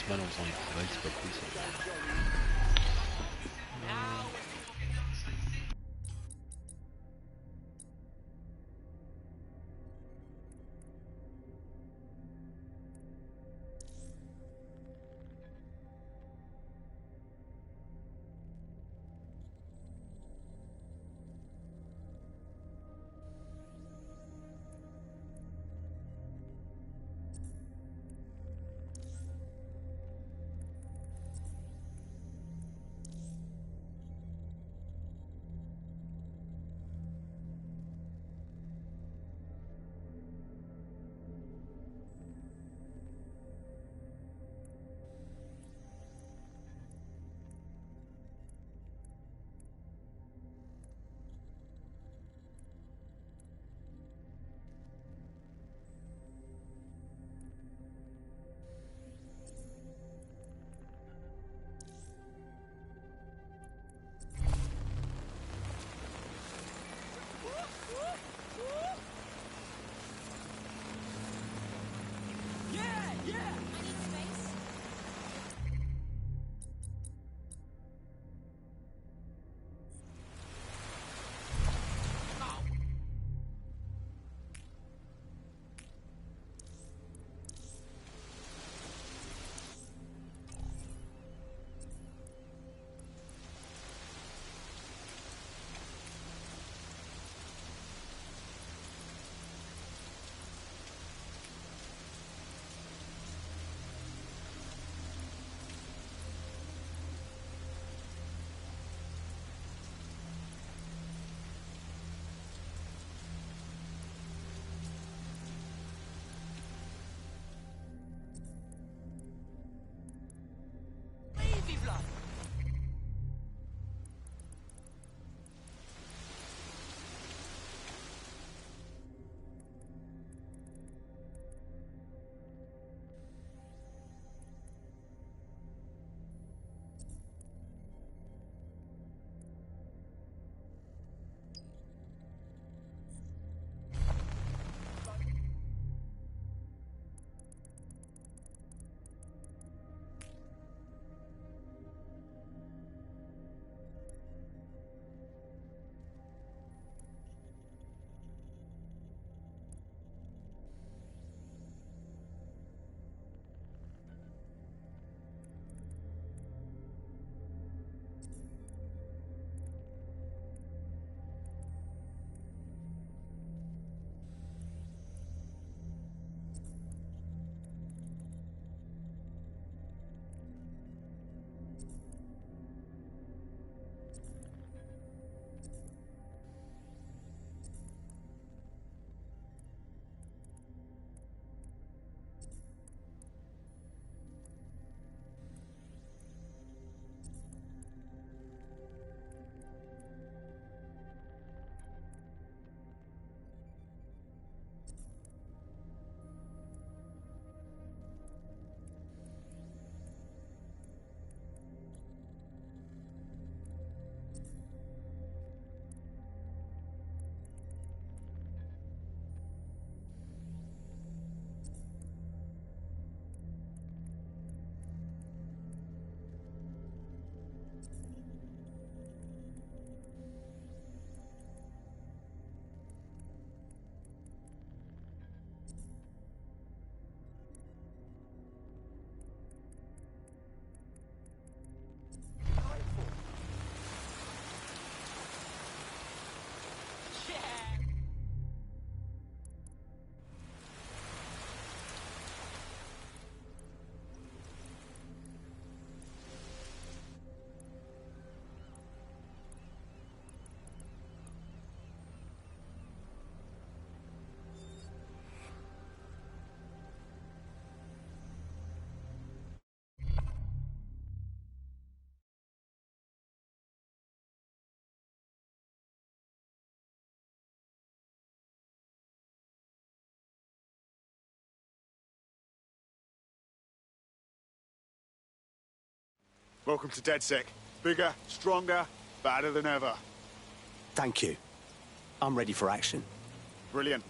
passe mal en faisant les progrès, c'est pas cool ça. Welcome to DedSec. Bigger, stronger, badder than ever. Thank you. I'm ready for action. Brilliant.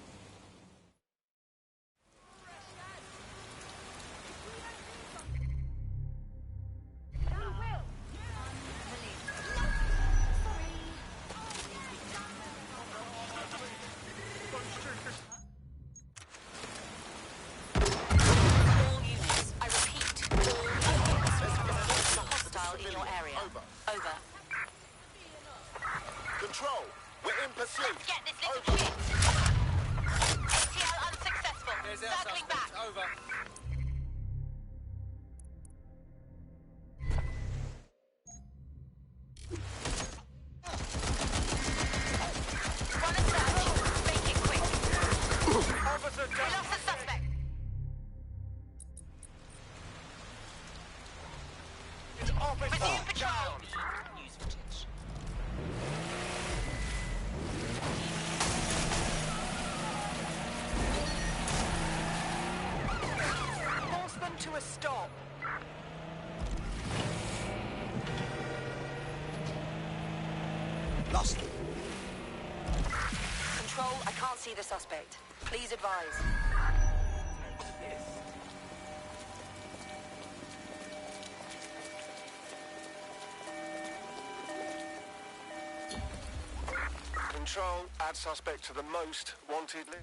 Officer down! We lost the suspect! It's officer down! News footage. Force them to a stop. Lost them. Control, I can't see the suspect. Please advise. Control, add suspect to the most wanted list.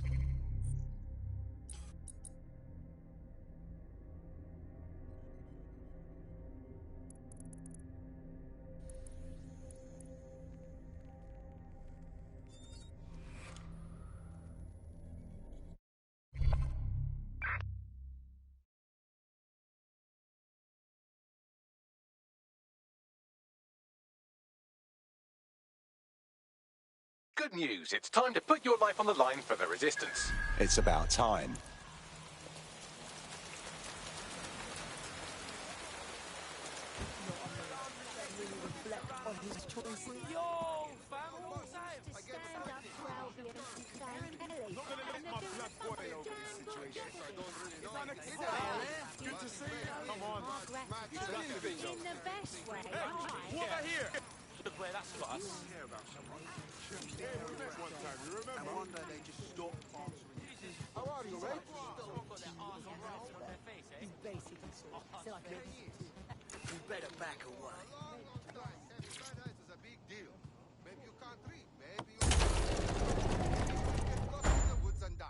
Good news, it's time to put your life on the line for the resistance. It's about time. Good to see you. Come on. In the best way. Over here. Look where that's got us. Hey, we met one time, you remember? I wonder they just stopped answering. How are you, mate? He's basically still like You better back away. Paradise is a big deal. Maybe you can't read. Maybe you get lost in the woods and die.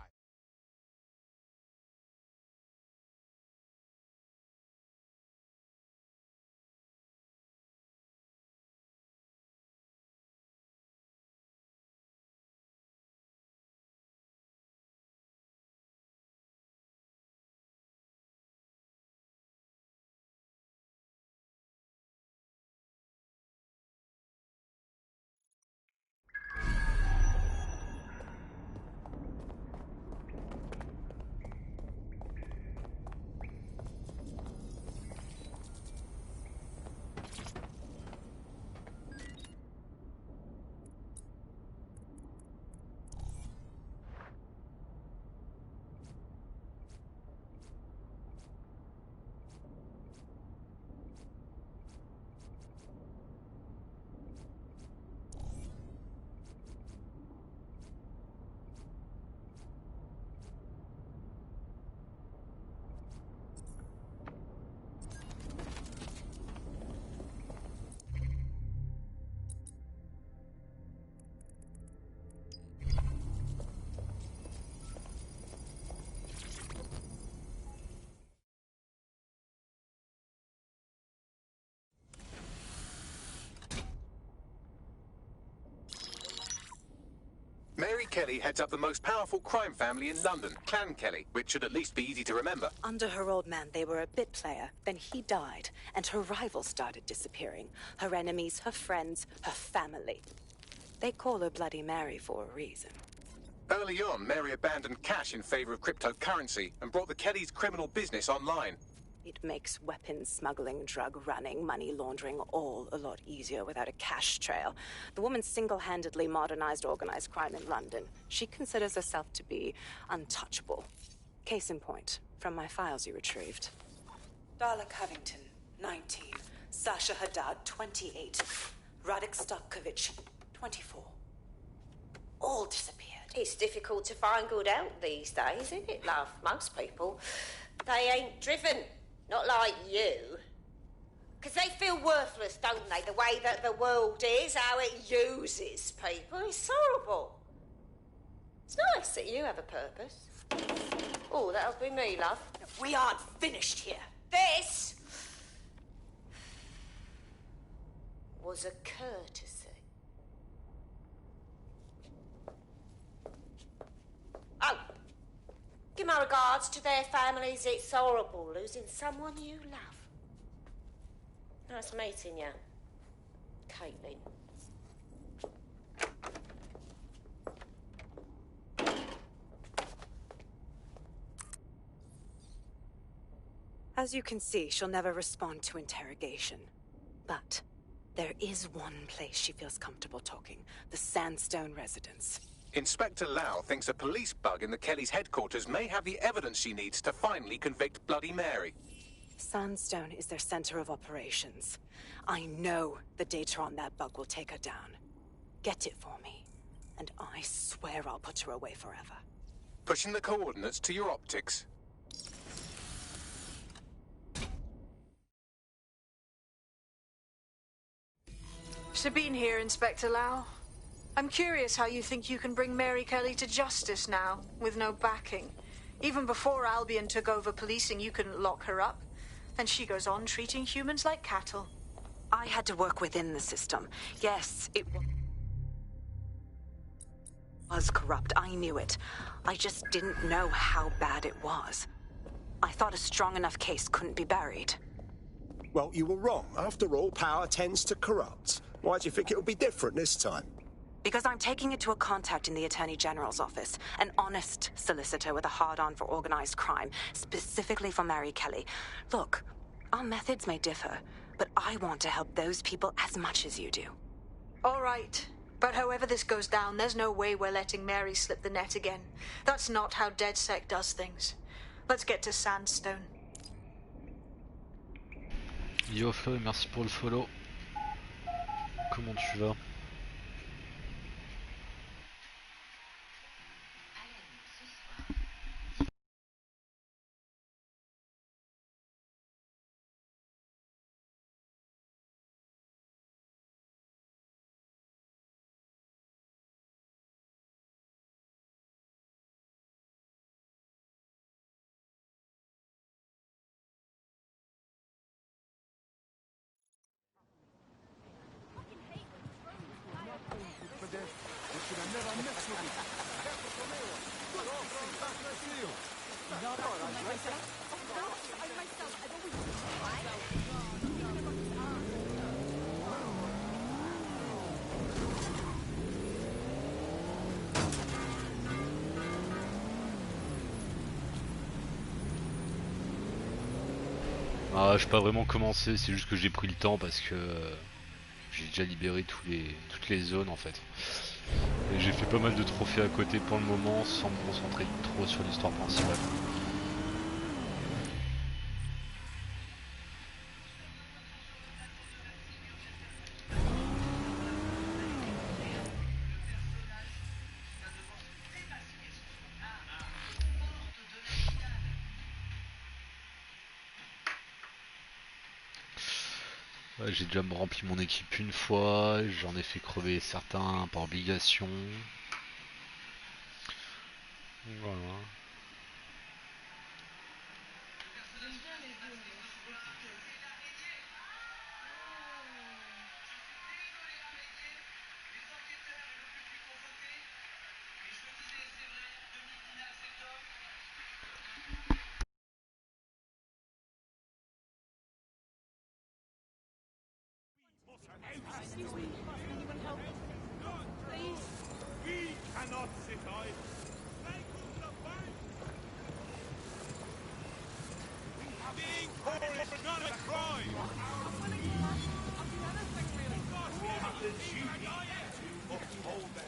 Mary Kelly heads up the most powerful crime family in London, Clan Kelly, which should at least be easy to remember. Under her old man, they were a bit player. Then he died, and her rivals started disappearing. Her enemies, her friends, her family. They call her Bloody Mary for a reason. Early on, Mary abandoned cash in favor of cryptocurrency and brought the Kellys' criminal business online. It makes weapons smuggling, drug running, money laundering all a lot easier without a cash trail. The woman single-handedly modernized organized crime in London. She considers herself to be untouchable. Case in point, from my files you retrieved. Darla Covington, 19. Sasha Haddad, 28. Radek Stokovich, 24. All disappeared. It's difficult to find good help these days, isn't it, love? Most people, they ain't driven. Not like you. Because they feel worthless, don't they? The way that the world is, how it uses people. It's horrible. It's nice that you have a purpose. Oh, that'll be me, love. We aren't finished here. This was a courtesy. Oh, give my regards to their families. It's horrible losing someone you love. Nice meeting you, Caitlin. As you can see, she'll never respond to interrogation. But there is one place she feels comfortable talking, the Sandstone residence. Inspector Lau thinks a police bug in the Kellys' headquarters may have the evidence she needs to finally convict Bloody Mary. Sandstone is their center of operations. I know the data on that bug will take her down. Get it for me, and I swear I'll put her away forever. Pushing the coordinates to your optics. Sabine here, Inspector Lau. I'm curious how you think you can bring Mary Kelly to justice now, with no backing. Even before Albion took over policing, you couldn't lock her up. And she goes on treating humans like cattle. I had to work within the system. Yes, it was corrupt. I knew it. I just didn't know how bad it was. I thought a strong enough case couldn't be buried. Well, you were wrong. After all, power tends to corrupt. Why do you think it'll be different this time? Because I'm taking it to a contact in the Attorney General's office, an honest solicitor with a hard-on for organized crime, specifically for Mary Kelly. Look, our methods may differ, but I want to help those people as much as you do. All right. But however this goes down, there's no way we're letting Mary slip the net again. That's not how DedSec does things. Let's get to Sandstone. Yo Flo, merci pour le follow. Comment tu vas? Ah, j'ai pas vraiment commencé, c'est juste que j'ai pris le temps parce que j'ai déjà libéré toutes les zones en fait. Et j'ai fait pas mal de trophées à côté pour le moment sans me concentrer trop sur l'histoire principale. Ouais, j'ai déjà rempli mon équipe une fois, j'en ai fait crever certains par obligation. Voilà. We cannot sit idle. Being poor is not a crime. We have the duty to uphold them.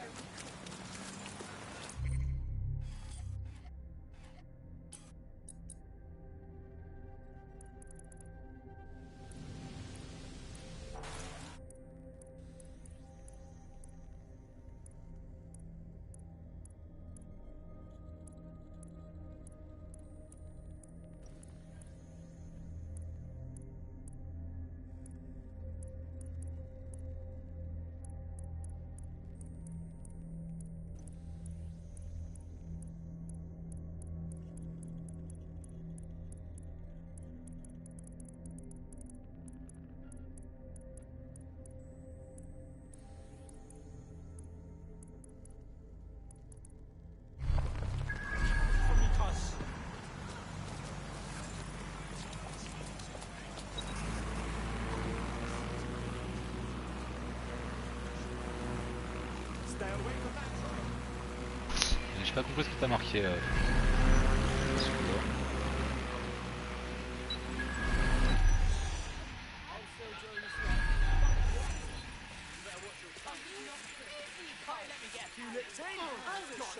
J'ai pas compris ce que t'as marqué.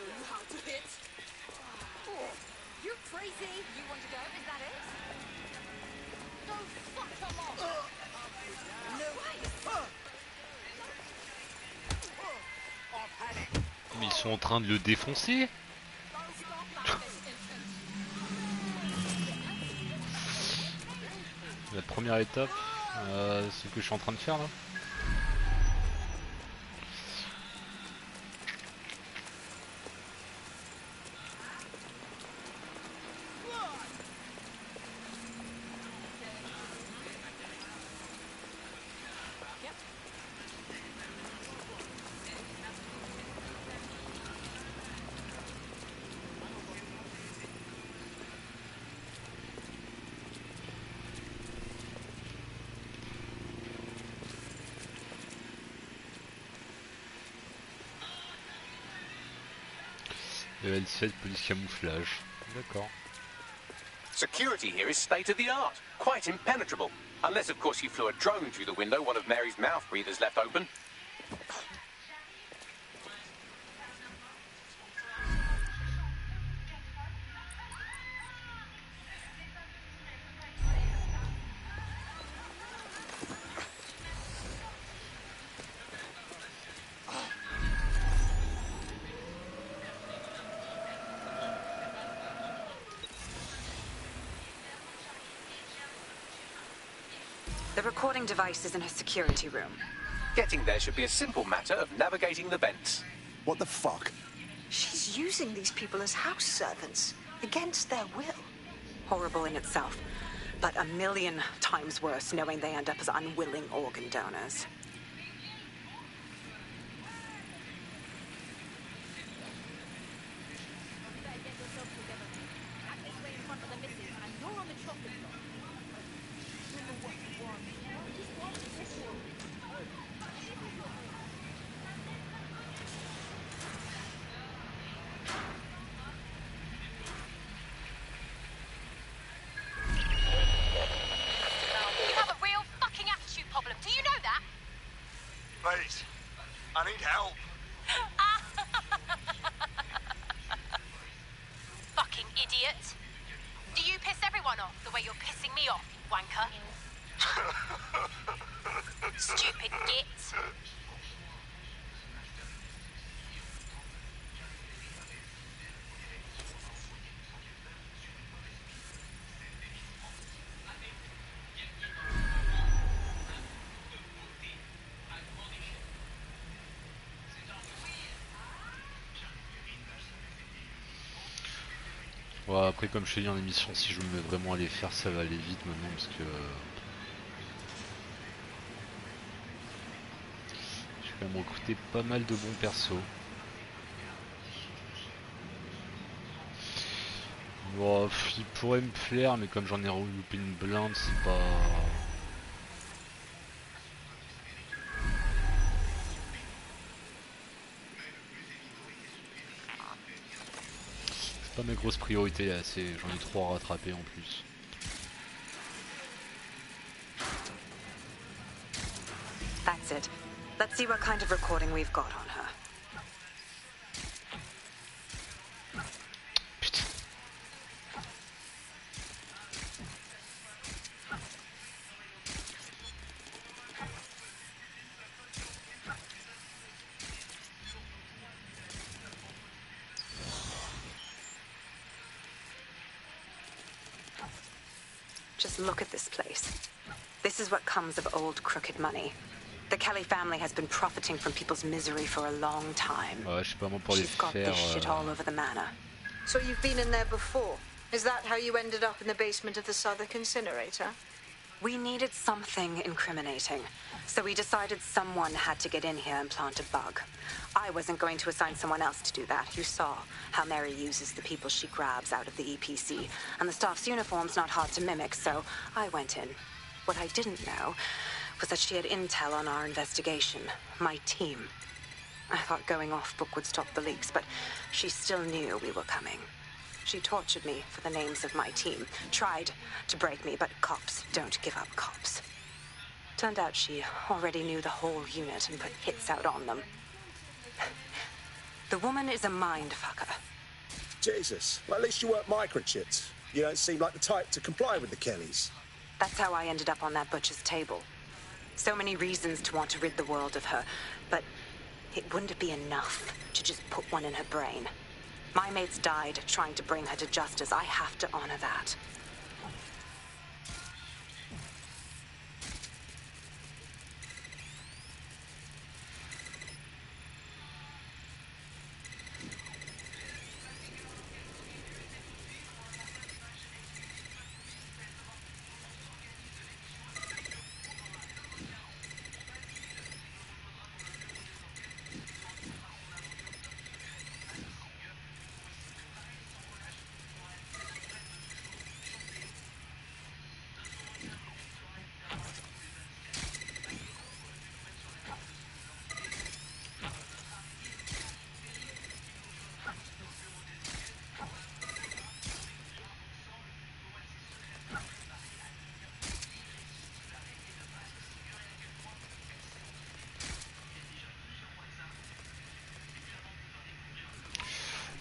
show you how to hit. You're crazy. You want to go? Is that it? Go fuck them off. No way. I've had it. Mais ils sont en train de le défoncer. La première étape, c'est ce que je suis en train de faire là. L7 police camouflage. D'accord. Security here is state of the art, quite impenetrable. Unless, of course, you flew a drone through the window one of Mary's mouth breathers left open. The recording device is in her security room. Getting there should be a simple matter of navigating the vents. What the fuck? She's using these people as house servants, against their will. Horrible in itself, but a million times worse knowing they end up as unwilling organ donors. Please, I need help. Fucking idiot. Do you piss everyone off the way you're pissing me off, you wanker? Stupid git. Ouais, après comme je t'ai dit en émission, si je me mets vraiment à les faire, ça va aller vite maintenant parce que j'ai quand même recruté pas mal de bons persos. Bon, il pourrait me plaire, mais comme j'en ai reloupé une blinde, c'est pas... pas ma grosse priorité, j'en ai 3 à rattraper en plus. That's it. Let's see what kind of recording we've got on her. Putain. Just look at this place. This is what comes of old crooked money. The Kelly family has been profiting from people's misery for a long time. Ouais, je sais pas moi pour les She's got faire. this shit all over the manor. So you've been in there before? Is that how you ended up in the basement of the Southwark incinerator? We needed something incriminating, so we decided someone had to get in here and plant a bug. I wasn't going to assign someone else to do that. You saw how Mary uses the people she grabs out of the EPC, and the staff's uniform's not hard to mimic, so I went in. What I didn't know was that she had intel on our investigation, my team. I thought going off book would stop the leaks, but she still knew we were coming. She tortured me for the names of my team, tried to break me, but cops don't give up cops. Turned out she already knew the whole unit and put hits out on them. The woman is a mindfucker. Jesus. Well, at least you weren't microchipped. You don't seem like the type to comply with the Kellys. That's how I ended up on that butcher's table. So many reasons to want to rid the world of her, but it wouldn't be enough to just put one in her brain. My mates died trying to bring her to justice. I have to honor that.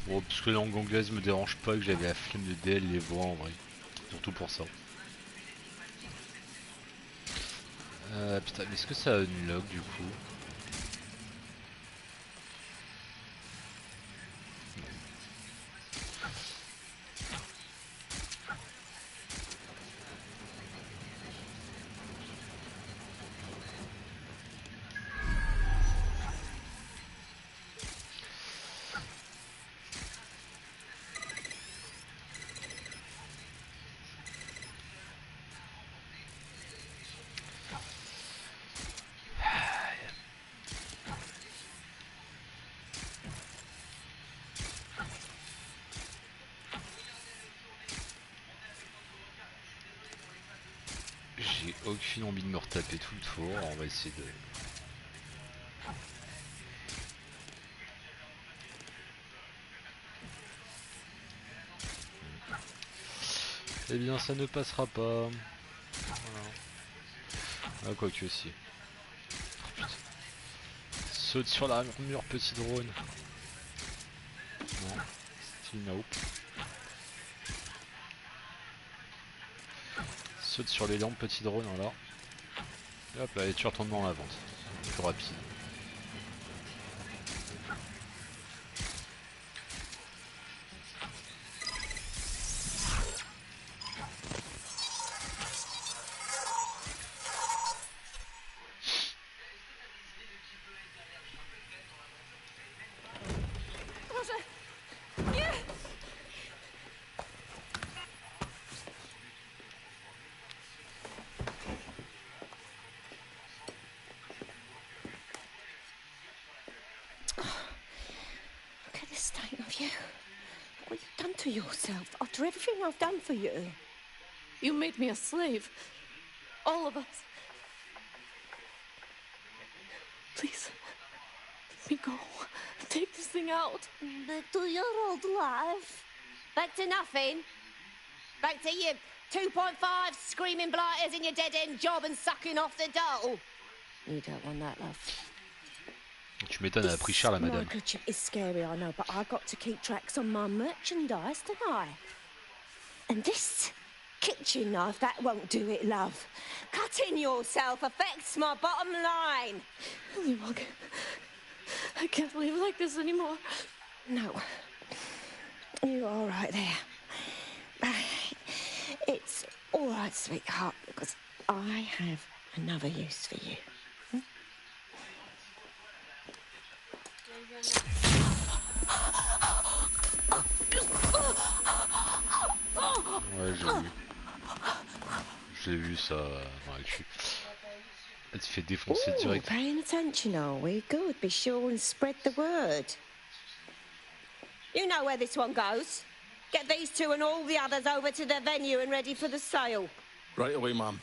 Bon, parce que la langue anglaise me dérange pas, que j'avais la flemme de DL les voix en vrai. Surtout pour ça. Putain, mais est-ce que ça unlock du coup? J'ai aucune envie de me retaper tout le tour, on va essayer de... Eh bien ça ne passera pas. Voilà. Ah quoique si. Oh, putain. Saute sur l'armure petit drone. Non. Still nope. Saute sur les lampes petit drone, voilà. Et hop là, et tu retournes dans la vente. Plus rapide. To yourself after everything I've done for you. You made me a slave. All of us. Please, let me go. Take this thing out. Back to your old life. Back to nothing. Back to you 2.5 screaming blighters in your dead-end job and sucking off the dole. You don't want that, love. Tu m'étonnes, elle a pris cher la madame. Microchip is scary, I know, but I got to keep tracks on my merchandise, don't I? And this kitchen knife, that won't do it, love. Cutting yourself affects my bottom line. Look, I can't live like this anymore. No. You're all right there. It's all right, sweetheart, because I have another use for you. Ouais, j'ai vu. J'ai vu ça dans l'actu. Elle se fait défoncer direct. Paying attention, are we? Good. Be sure and spread the word. You know where this one goes. Get these two and all the others over to the venue and ready for the sale. Right away, ma'am.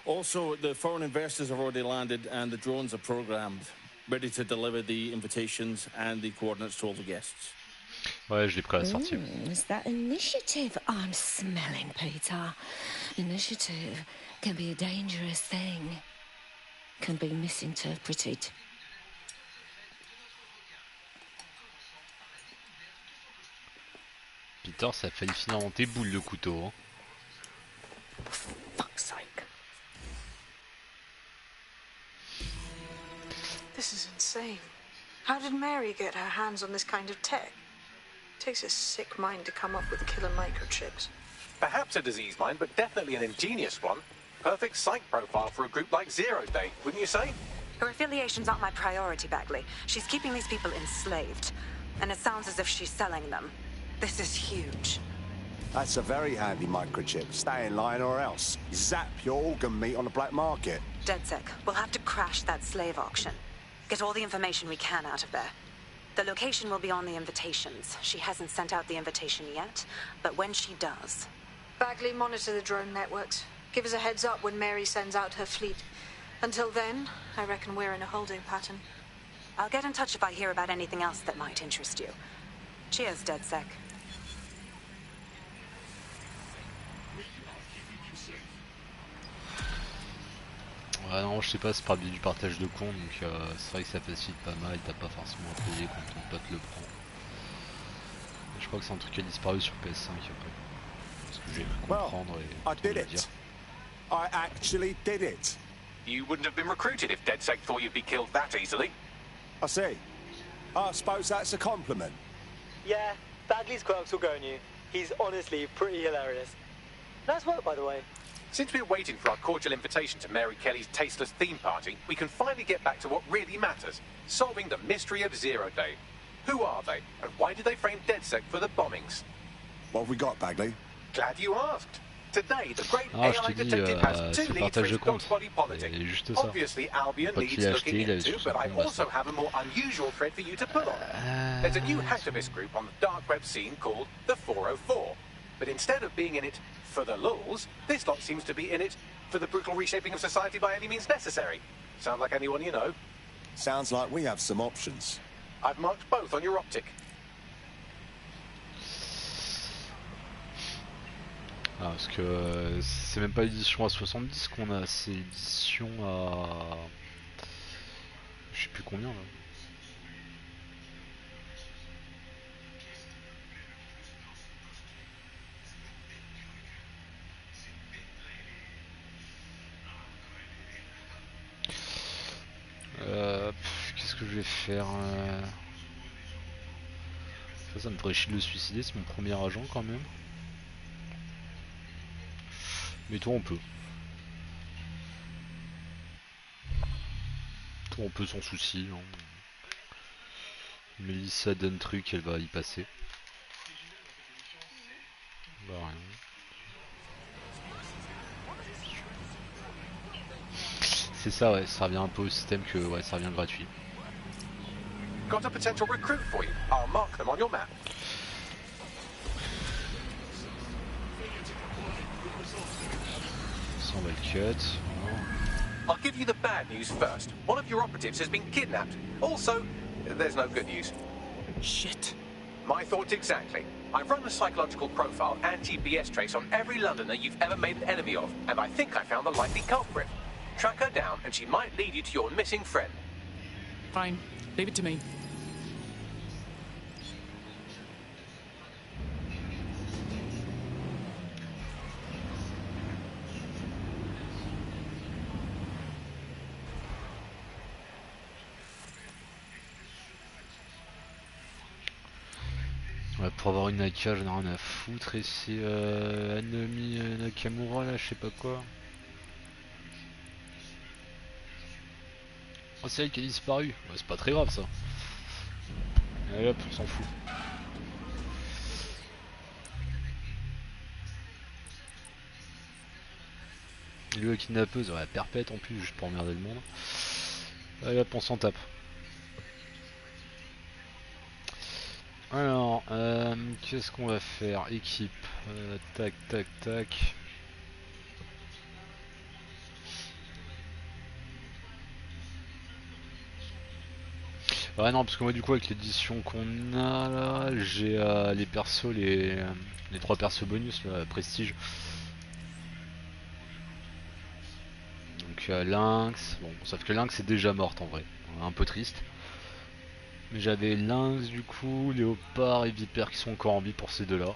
Also, the foreign investors have already landed and the drones are programmed, ready to deliver the invitations and the coordinates to all the guests. Ouais, je l'ai pris à la sortie. Is that initiative I'm smelling, Peter? Initiative can be a dangerous thing. Can be misinterpreted. Peter, ça a failli finir dans tes boules le couteau. Hein. Fuck's sake. This is insane. How did Mary get her hands on this kind of tech? It takes a sick mind to come up with killer microchips. Perhaps a disease mind, but definitely an ingenious one. Perfect psych profile for a group like Zero Day, wouldn't you say? Her affiliations aren't my priority, Bagley. She's keeping these people enslaved. And it sounds as if she's selling them. This is huge. That's a very handy microchip. Stay in line or else. Zap your organ meat on the black market. DedSec, we'll have to crash that slave auction. Get all the information we can out of there. The location will be on the invitations. She hasn't sent out the invitation yet, but when she does... Bagley, monitor the drone networks. Give us a heads up when Mary sends out her fleet. Until then, I reckon we're in a holding pattern. I'll get in touch if I hear about anything else that might interest you. Cheers, DedSec. Ouais, non, je sais pas, c'est par le biais du partage de compte, donc c'est vrai que ça facilite pas mal, t'as pas forcément à payer quand ton pote le prend. Je crois que c'est un truc qui a disparu sur PS5 après. Ce que j'ai pu comprendre I did it. I actually did it. You wouldn't have been recruited if DedSec thought you'd be killed that easily. I see. I suppose that's a compliment. Yeah, Bagley's quirks will go on you. He's honestly pretty hilarious. Nice work, by the way. Since we're waiting for our cordial invitation to Mary Kelly's tasteless theme party, we can finally get back to what really matters, solving the mystery of Zero Day. Who are they, and why did they frame DedSec for the bombings? What have we got, Bagley? Glad you asked. Today, the great Ah, je AI te dis, detective has two c'est leads for partage de his compte. dog's body politic. C'est juste ça. Obviously, Albion Pas needs qu'il a looking acheté, il a into, sur son but I compte, also basta. have a more unusual thread for you to pull on. There's a new hacktivist group on the dark web scene called the 404. But instead of being in it for the lulz, this lot seems to be in it for the brutal reshaping of society by any means necessary. Sound like anyone you know? Sounds like we have some options. I've marked both on your optic. Ah, parce que c'est même pas l'édition à 70 qu'on a, c'est l'édition à... Je sais plus combien là. Qu'est-ce que je vais faire ça me ferait chier de le suicider, c'est mon premier agent quand même. Mais toi on peut. Toi on peut sans souci. Hein. Mélissa donne truc, elle va y passer. Bah rien. C'est ça ouais, ça revient un peu au système que ouais, ça revient gratuit. Got a potential recruit for you. I'll mark them on your map. Ça on va le cut. I'll give you the bad news first. One of your operatives has been kidnapped. Also, there's no good news. Shit. My thoughts exactly. I've run a psychological profile and GPS trace on every Londoner you've ever made an enemy of, and I think I found the likely culprit. Track her down, and she might lead you to your missing friend. Fine. Leave it to me. Ouais, pour avoir une AK, j'en ai rien à foutre. Et c'est Anami Nakamura là, je sais pas quoi. Oh, c'est elle qui a disparu. Ouais, c'est pas très grave ça. Allez hop, on s'en fout. Lui la kidnappeuse, ouais, perpète en plus, juste pour emmerder le monde. Allez hop, on s'en tape. Alors, qu'est-ce qu'on va faire? Équipe. Tac, tac, tac. Ouais non parce que moi du coup avec l'édition qu'on a là, j'ai les persos, les 3 persos bonus là, prestige. Donc Lynx, bon sauf que Lynx est déjà morte en vrai, un peu triste. Mais j'avais lynx du coup, léopard et vipère qui sont encore en vie pour ces deux-là.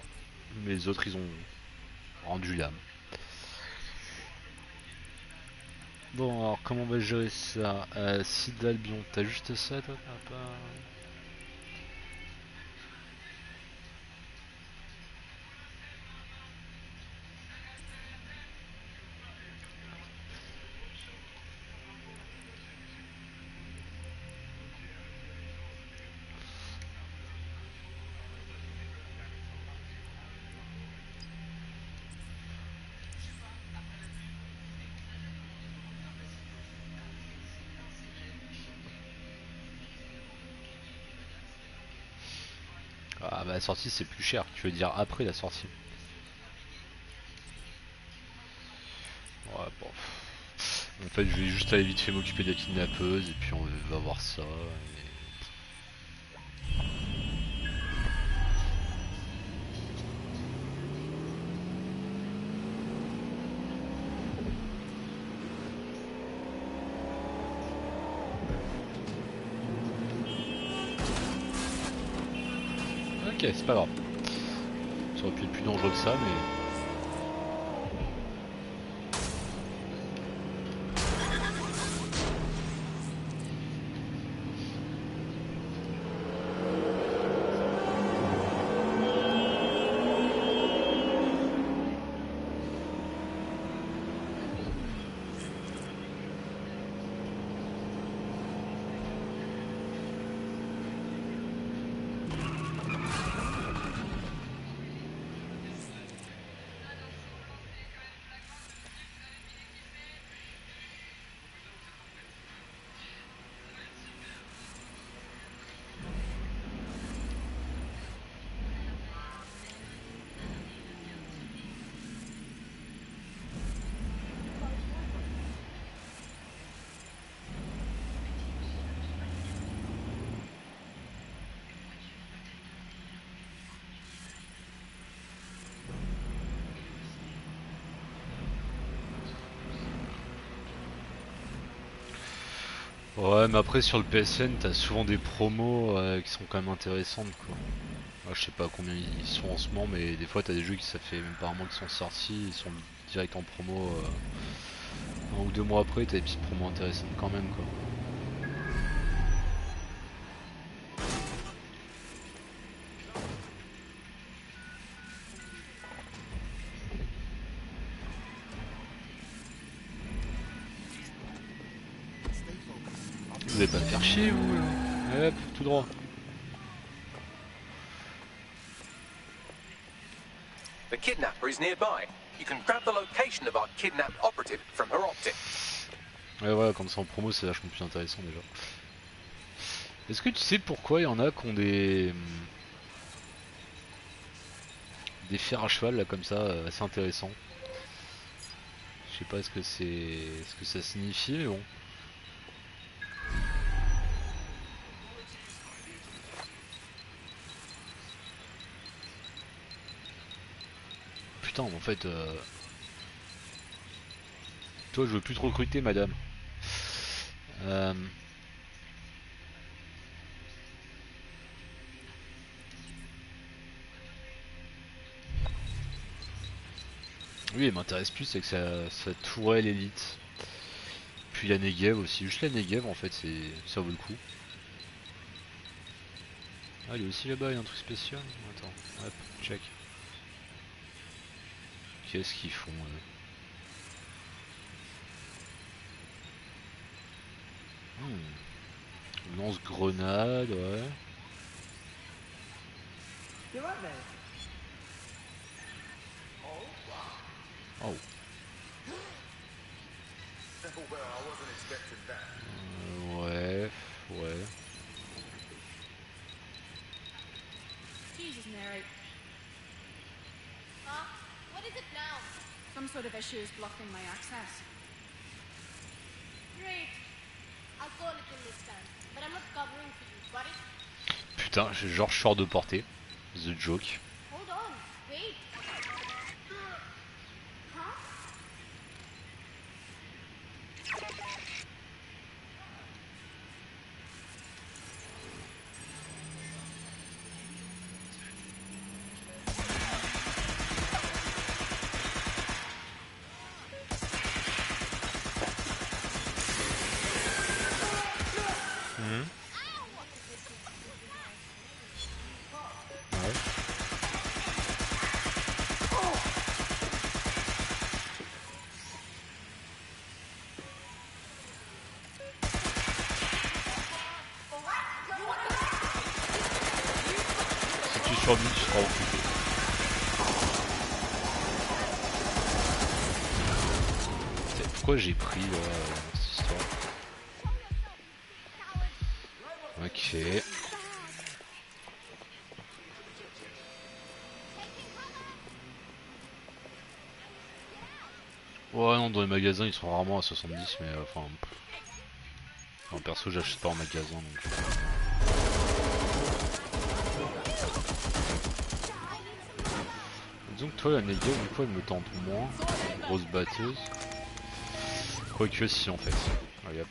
Mais les autres ils ont rendu l'âme. Bon alors comment on va gérer ça? Site d'Albion, t'as juste ça toi? T'as pas... Ah bah la sortie c'est plus cher, tu veux dire après la sortie. Ouais bon. En fait je vais juste aller vite fait m'occuper de la kidnappeuse et puis on va voir ça. Ok, c'est pas grave. Ça aurait pu être plus dangereux que ça, mais... Ouais, mais après sur le PSN, t'as souvent des promos qui sont quand même intéressantes quoi. Moi, je sais pas combien ils sont en ce moment, mais des fois t'as des jeux qui ça fait même pas un mois qu'ils sont sortis, ils sont direct en promo 1 ou 2 mois après, t'as des petites promos intéressantes quand même quoi. Vous allez pas me faire chier vous là. Hop, tout droit. The kidnapper is nearby. You can grab the location of our kidnapped operative from her optic. Ouais voilà, quand c'est en promo c'est vachement plus intéressant déjà. Est-ce que tu sais pourquoi il y en a qui ont des fers à cheval là comme ça, assez intéressants? Je sais pas ce que ça signifie mais bon. Putain en fait toi je veux plus te recruter madame. Oui elle m'intéresse plus c'est que ça tourelle élite. Puis la Negev aussi, juste la Negev en fait ça vaut le coup. Ah il est aussi là-bas, il y a un truc spécial. Attends, hop, check. Qu'est-ce qu'ils font Lance-grenade, ouais. Oh. Ouais, ouais. Jesus, Mary. Huh? What is it now? Some sort of issue is blocking my access. Great. I'll call it in this time, but I'm not covering for you, got it? Putain, genre je sors de portée. The joke. Hold on, wait. Huh? sur lui, tu seras occupé. Pourquoi j'ai pris cette histoire? Ok. Ouais, non, dans les magasins ils sont rarement à 70, mais enfin. Perso, j'achète pas en magasin donc. Disons que toi, la méga, du coup, elle me tente moins. Grosse batteuse. Quoique, si en fait. Allez hop.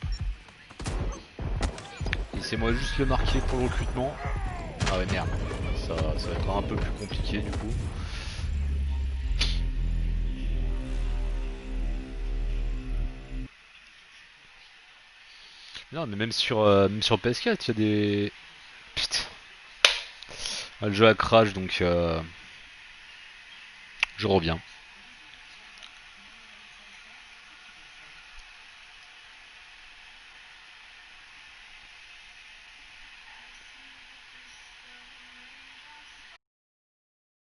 Laissez-moi juste le marquer pour le recrutement. Ah ouais, merde. Ça va être un peu plus compliqué du coup. Non, mais même sur PS4, il y a des. Putain. Le jeu a crash donc. Je reviens.